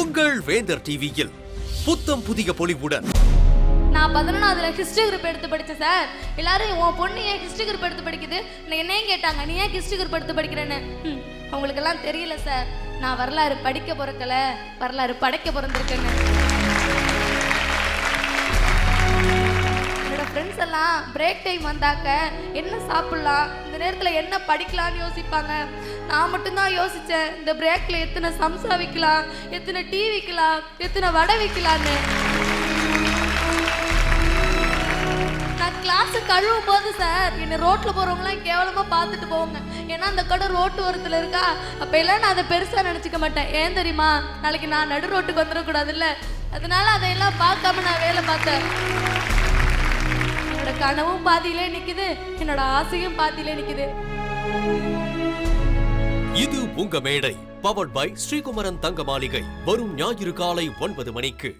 உங்கள் வேந்தர் டிவியில் புத்தம் புதிய பொலிவுடன் நான் 11ஆவதுல ஹிஸ்டரி குரூப் எடுத்து படித்தேன் சார். எல்லாரும் உன் பொண்ணு ஏன் ஹிஸ்டரி குரூப் எடுத்து படிக்குது என்னையும் கேட்டாங்க, நீ ஏன் ஹிஸ்டரி குரூப் எடுத்து படிக்கிறேன்னு. அவங்களுக்கெல்லாம் தெரியல சார், நான் வரலாறு படிக்க பிறக்கல, வரலாறு படைக்க பிறந்திருக்கேன்னு. என்னோட ஃப்ரெண்ட்ஸ் எல்லாம் பிரேக் டைம் வந்தாக்க என்ன சாப்பிடலாம், இந்த நேரத்தில் என்ன படிக்கலாம்னு யோசிப்பாங்க. நான் மட்டும்தான் யோசித்தேன், இந்த பிரேக்கில் எத்தனை சம்சா விற்கலாம், எத்தனை டீ விற்கலாம், எத்தனை வடை விற்கலான்னு. நான் கிளாஸு கழுவும் போது சார் என்னை ரோட்டில் போகிறவங்களாம் கேவலமாக பார்த்துட்டு போவாங்க. ஏன்னா அந்த கடை ரோட்டு ஓரத்தில் இருக்கா. அப்போ எல்லாம் நான் அதை பெருசாக நினச்சிக்க மாட்டேன். ஏன் தெரியுமா, நாளைக்கு நான் நடு ரோட்டுக்கு வந்துடக்கூடாதுல்ல, அதனால அதையெல்லாம் பார்க்காம நான் வேலை பார்த்தேன். என்னோட கனவும் பாதியிலே நிற்குது, என்னோட ஆசையும் பாதியிலே நிற்குது. இது உங்க மேடை. பவர்ட் பை ஸ்ரீகுமரன் தங்க மாளிகை. வரும் ஞாயிறு காலை 9 மணிக்கு.